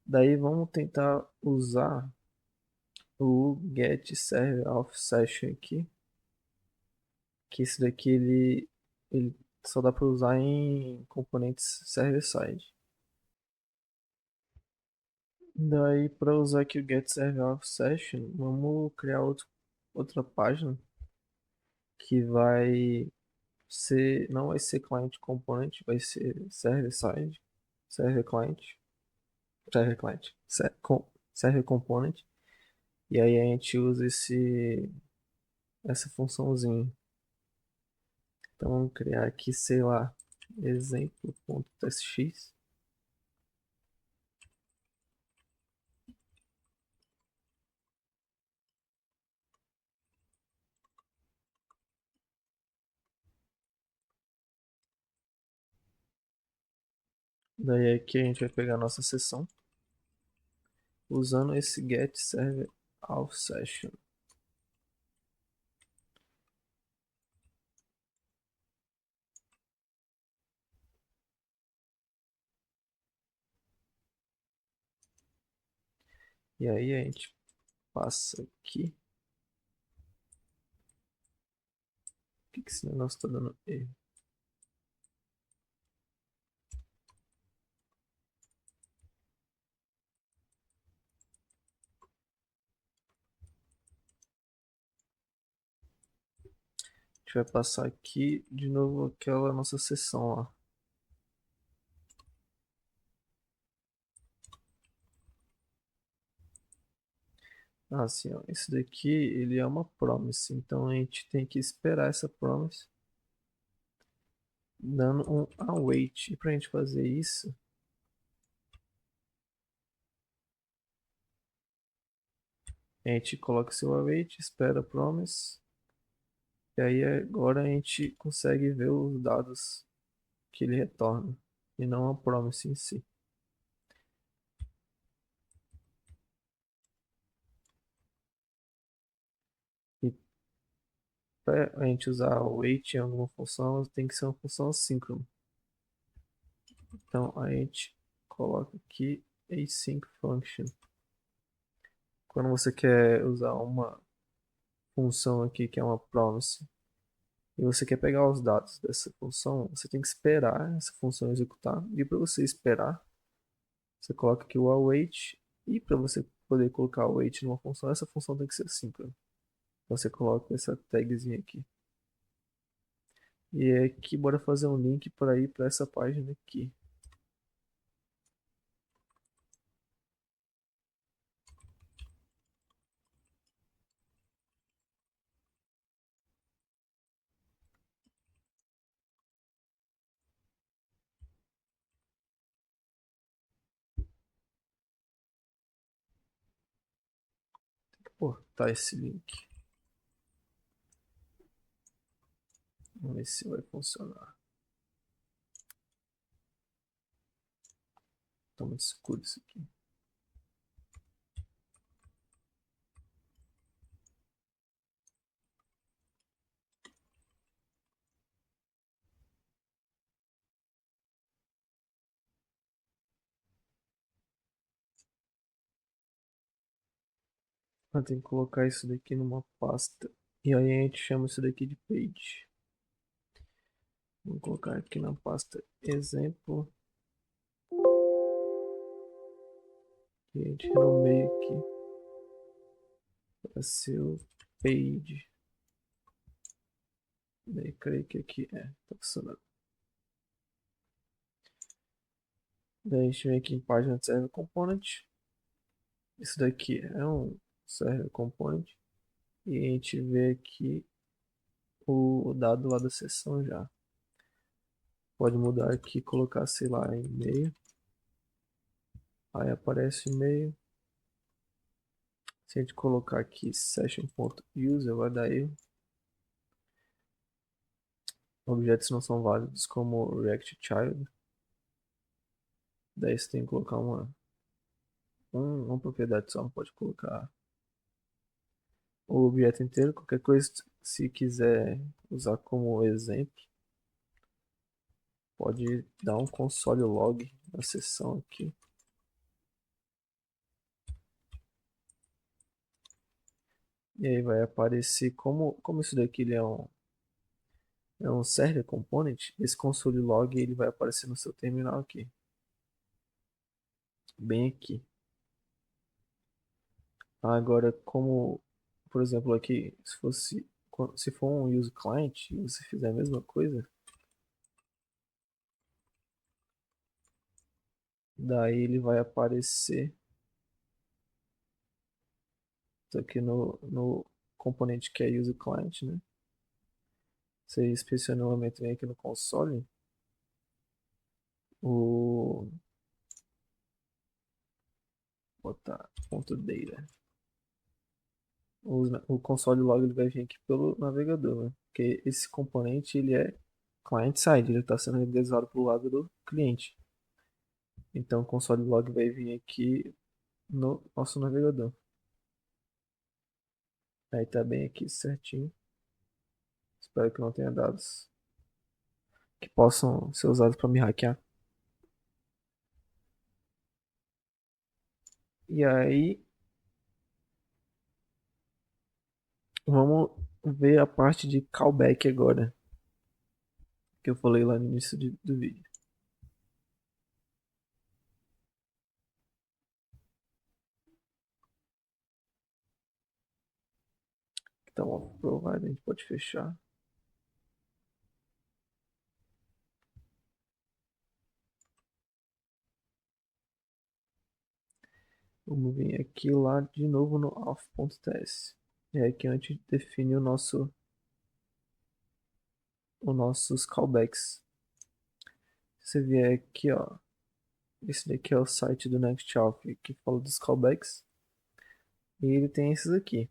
Daí vamos tentar usar o get server of session aqui, que esse daqui ele só dá para usar em componentes server-side. Daí para usar aqui o get server of session, vamos criar outra página que vai ser, não vai ser client component, vai ser server-side, server client, server client, server component. E aí a gente usa essa funçãozinha. Então vamos criar aqui, sei lá, exemplo.txt. Daí aqui a gente vai pegar a nossa sessão usando esse get server of session. E aí a gente passa aqui. Por que esse negócio está dando erro? A gente vai passar aqui de novo aquela nossa sessão lá. Assim, ó, esse daqui ele é uma promise, então a gente tem que esperar essa promise dando um await. E para a gente fazer isso, a gente coloca seu await, espera a promise, e aí agora a gente consegue ver os dados que ele retorna, e não a promise em si. E para a gente usar o await em alguma função, tem que ser uma função assíncrona. Então a gente coloca aqui async function. Quando você quer usar uma função aqui que é uma promise e você quer pegar os dados dessa função, você tem que esperar essa função executar. E para você esperar, você coloca aqui o await. E para você poder colocar o await numa função, essa função tem que ser assíncrona. Você coloca essa tagzinha aqui. E é aqui, bora fazer um link para ir para essa página aqui. Portar esse link. Vamos ver se vai funcionar. Tá muito escuro isso aqui. Tem que colocar isso daqui numa pasta. E aí a gente chama isso daqui de page. Vou colocar aqui na pasta exemplo. E a gente renomeia aqui para ser o page. Daí creio que aqui tá funcionando. Daí a gente vem aqui em página de server component. Isso daqui é um server component. E a gente vê aqui o dado lá da sessão já. Pode mudar aqui, colocar, sei lá, e-mail. Aí aparece o e-mail. Se a gente colocar aqui session.user, vai dar erro. Objetos não são válidos como React Child. Daí você tem que colocar uma propriedade só, não pode colocar o objeto inteiro. Qualquer coisa, se quiser usar como exemplo, pode dar um console log na seção aqui. E aí vai aparecer como isso daqui ele é um server component, esse console log ele vai aparecer no seu terminal aqui, bem aqui. Agora, como, por exemplo, aqui, se for um use client e você fizer a mesma coisa, daí ele vai aparecer isso aqui no componente que é use client, né? Você inspeciona novamente vem aqui no console, o botar ponto .data. O console log ele vai vir aqui pelo navegador, né? Porque esse componente ele é client side, ele está sendo renderizado para o lado do cliente. Então o console log vai vir aqui no nosso navegador. Aí tá bem aqui certinho. Espero que não tenha dados que possam ser usados para me hackear. E aí vamos ver a parte de callback agora, que eu falei lá no início do vídeo. Então, aprovado, a gente pode fechar. Vamos vir aqui lá de novo no auth.ts. É aqui a gente define os nossos callbacks. Se você vier aqui, ó, esse daqui é o site do NextAuth que fala dos callbacks. E ele tem esses aqui.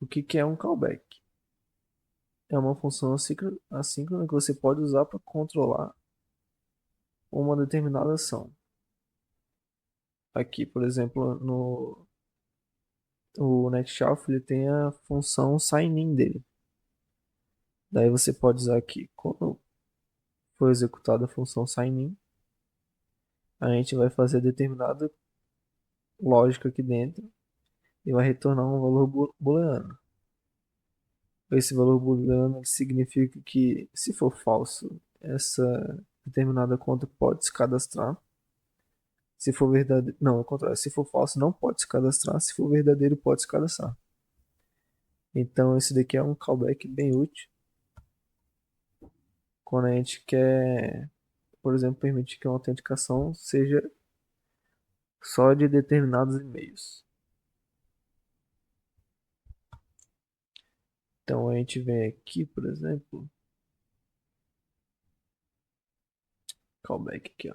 O que é um callback? É uma função assíncrona que você pode usar para controlar uma determinada ação. Aqui, por exemplo, no o NextAuth ele tem a função sign-in dele. Daí você pode usar aqui quando for executada a função sign-in, a gente vai fazer determinada lógica aqui dentro e vai retornar um valor booleano. Esse valor booleano significa que, se for falso, essa determinada conta pode se cadastrar. Se for verdadeiro, não, ao contrário, se for falso, não pode se cadastrar. Se for verdadeiro, pode se cadastrar. Então, esse daqui é um callback bem útil quando a gente quer, por exemplo, permitir que uma autenticação seja só de determinados e-mails. Então, a gente vem aqui, por exemplo, callback aqui, ó.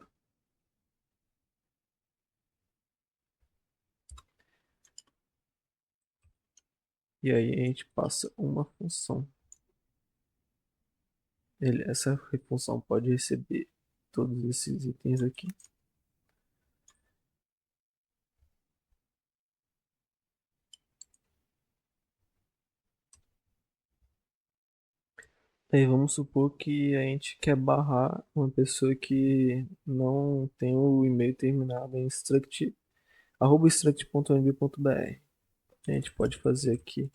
E aí a gente passa uma função. Essa função pode receber todos esses itens aqui. Aí vamos supor que a gente quer barrar uma pessoa que não tem o e-mail terminado em struct, @struct.mb.br. A gente pode fazer aqui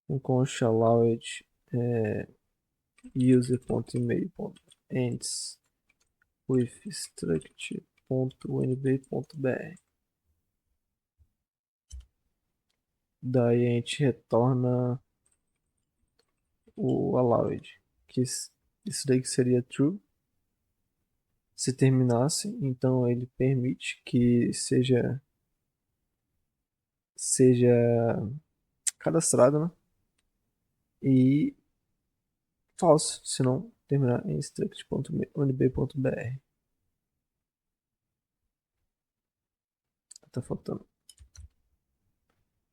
um const allowed user.email.ends with struct.nb.br. Daí a gente retorna o allowed, que isso daí que seria true. Se terminasse, então ele permite que seja cadastrado, né? E falso, se não terminar em struct.unb.br. Tá faltando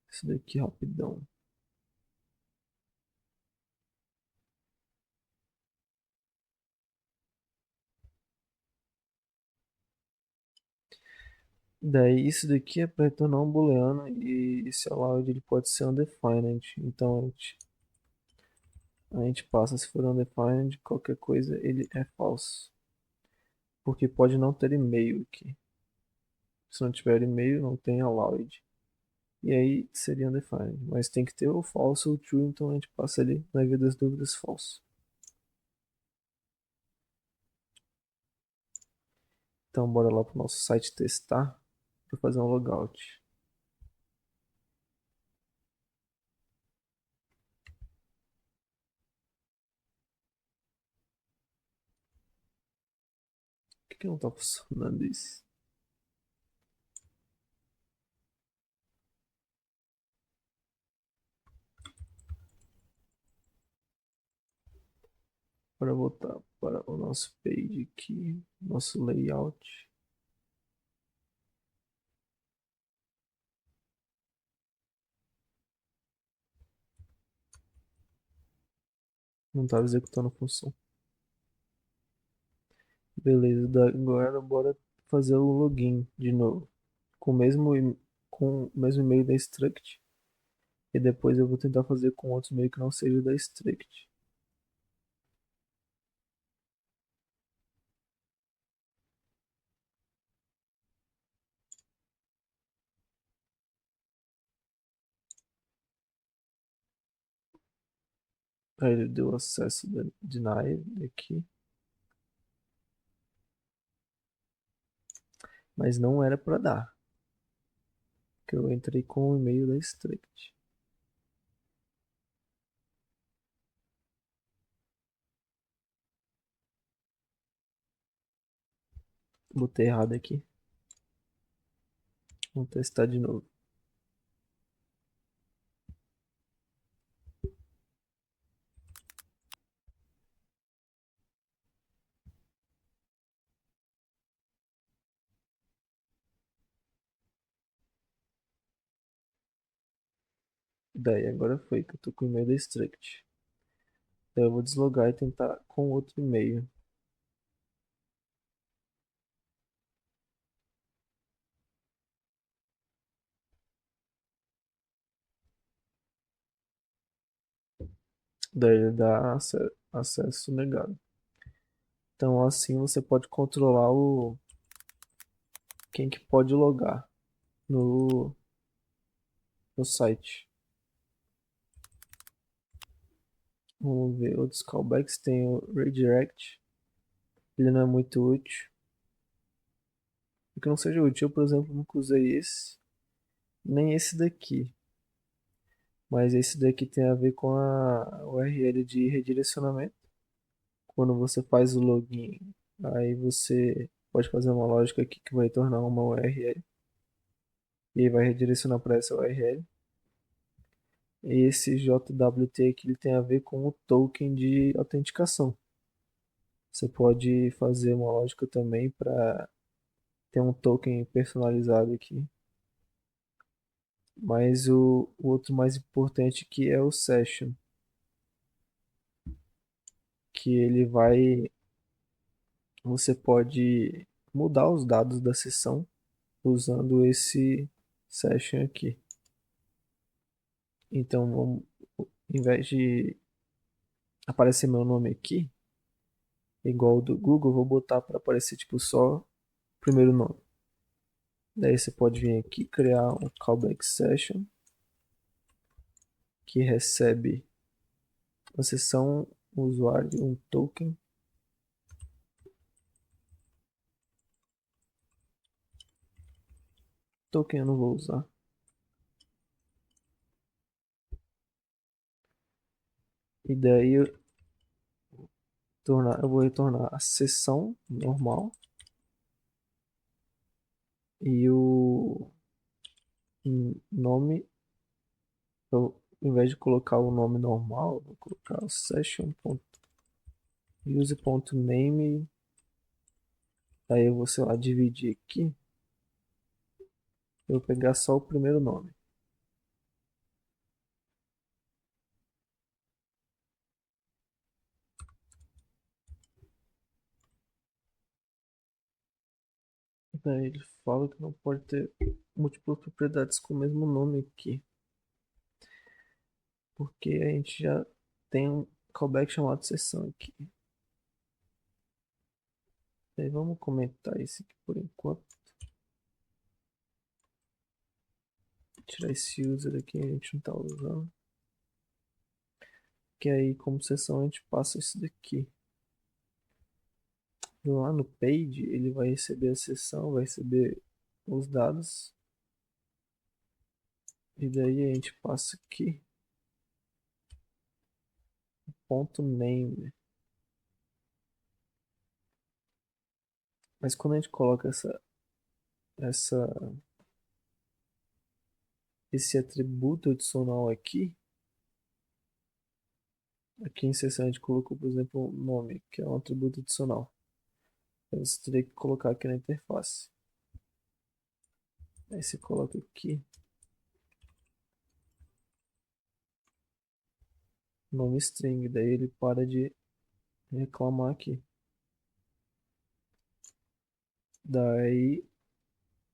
isso daqui rapidão. Daí isso daqui é para retornar um booleano e esse allowed ele pode ser undefined. Então a gente passa se for undefined, qualquer coisa ele é falso. Porque pode não ter e-mail aqui. Se não tiver e-mail, não tem allowed. E aí seria undefined. Mas tem que ter o false ou o true, então a gente passa ali na via das dúvidas false. Então bora lá pro nosso site testar para fazer um logout. Por que não tá funcionando isso? Para voltar para o nosso page aqui, nosso layout. Não estava executando a função. Beleza, agora bora fazer o login de novo. Com o mesmo, com o mesmo e-mail da Struct. E depois eu vou tentar fazer com outro e-mail que não seja da Struct. Aí ele deu acesso denied aqui. Mas não era para dar. Porque eu entrei com o e-mail da Struct. Botei errado aqui. Vamos testar de novo. Daí, agora foi que eu tô com o e-mail da Struct. Então eu vou deslogar e tentar com outro e-mail. Daí ele dá acesso negado. Então assim você pode controlar quem que pode logar no, no site. Vamos ver outros callbacks. Tem o redirect. Ele não é muito útil. O que não seja útil, eu, por exemplo, nunca usei esse. Nem esse daqui. Mas esse daqui tem a ver com a URL de redirecionamento. Quando você faz o login, aí você pode fazer uma lógica aqui que vai tornar uma URL. E aí vai redirecionar para essa URL. E esse JWT aqui ele tem a ver com o token de autenticação. Você pode fazer uma lógica também para ter um token personalizado aqui. Mas o outro mais importante que é o session, que ele vai, você pode mudar os dados da sessão usando esse session aqui. Então, em vez de aparecer meu nome aqui, igual o do Google, eu vou botar para aparecer tipo só o primeiro nome. Daí você pode vir aqui criar um callback session que recebe a sessão usuário um token. Token eu não vou usar. E daí eu vou retornar a sessão normal e o nome. Eu, em vez de colocar o nome normal, eu vou colocar o session.use.name. Aí eu vou, sei lá, dividir aqui. Eu vou pegar só o primeiro nome. Daí ele fala que não pode ter múltiplas propriedades com o mesmo nome aqui. Porque a gente já tem um callback chamado sessão aqui. Daí vamos comentar isso aqui por enquanto. Tirar esse user aqui, a gente não tá usando. Que aí, como sessão, a gente passa isso daqui. Lá no page, ele vai receber a sessão, vai receber os dados. E daí a gente passa aqui. Ponto name. Mas quando a gente coloca essa, esse atributo adicional aqui em sessão a gente colocou, por exemplo, nome, que é um atributo adicional. Então você teria que colocar aqui na interface. Aí você coloca aqui nome string, daí ele para de reclamar aqui. Daí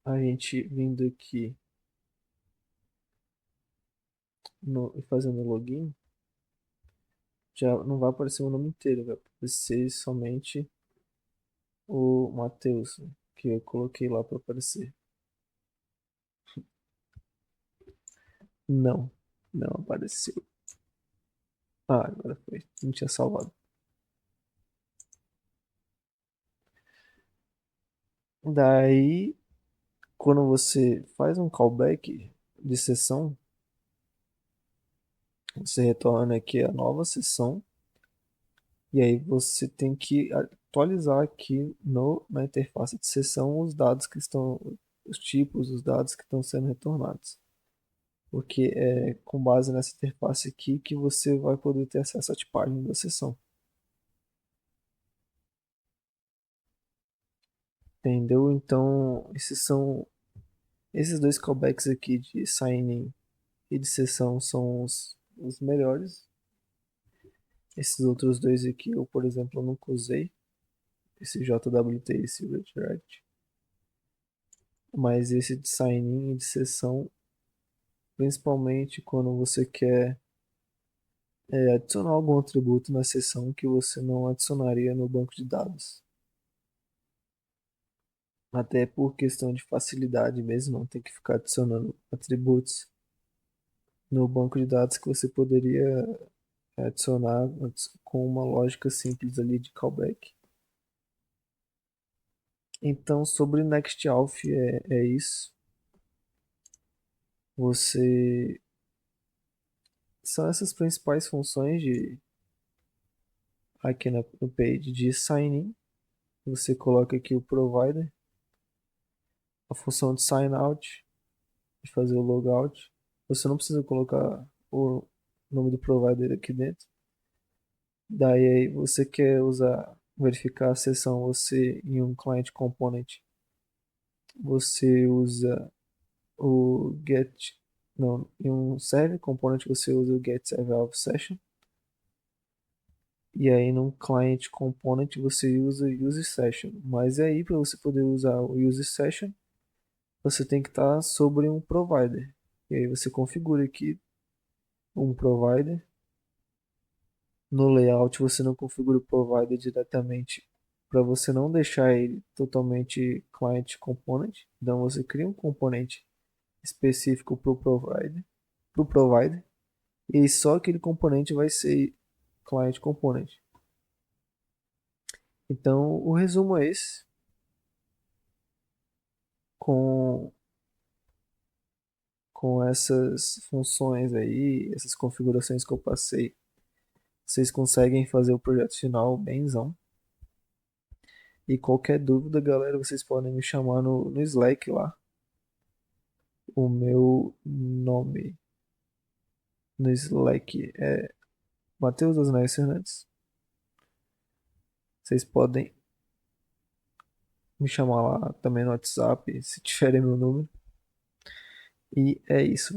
a gente vindo aqui e fazendo login, já não vai aparecer o nome inteiro, vai aparecer somente o Matheus, que eu coloquei lá para aparecer. Não, não apareceu. Ah, agora foi. Não tinha salvado. Daí, quando você faz um callback de sessão, você retorna aqui a nova sessão e aí você tem que atualizar aqui na interface de sessão os dados que estão, os tipos, os dados que estão sendo retornados. Porque é com base nessa interface aqui que você vai poder ter acesso à tipagem da sessão. Entendeu? Então, esses dois callbacks aqui de sign-in e de sessão são os melhores. Esses outros dois aqui eu, por exemplo, nunca usei. Esse JWT e esse redirect. Mas esse de sign-in e de sessão, principalmente quando você quer adicionar algum atributo na sessão que você não adicionaria no banco de dados. Até por questão de facilidade mesmo, não tem que ficar adicionando atributos no banco de dados que você poderia adicionar com uma lógica simples ali de callback. Então, sobre NextAuth é isso. Você são essas principais funções de aqui no page de sign-in. Você coloca aqui o provider, a função de sign out, de fazer o logout. Você não precisa colocar o nome do provider aqui dentro. Daí aí você quer verificar a sessão você em um client component, você usa o get, não, em um server component você usa o get server of session. E aí no client component você usa o use session. Mas aí para você poder usar o use session, você tem que estar sobre um provider. E aí você configura aqui um provider. No layout você não configura o provider diretamente para você não deixar ele totalmente client component. Então você cria um componente específico para o provider, e aí só aquele componente vai ser client component. Então o resumo é esse. Com com essas funções aí, essas configurações que eu passei, vocês conseguem fazer o projeto final bemzão. E qualquer dúvida, galera, vocês podem me chamar no Slack lá. O meu nome no Slack é Matheus Osnais Fernandes. Vocês podem me chamar lá também no WhatsApp, se tiverem meu número. E é isso.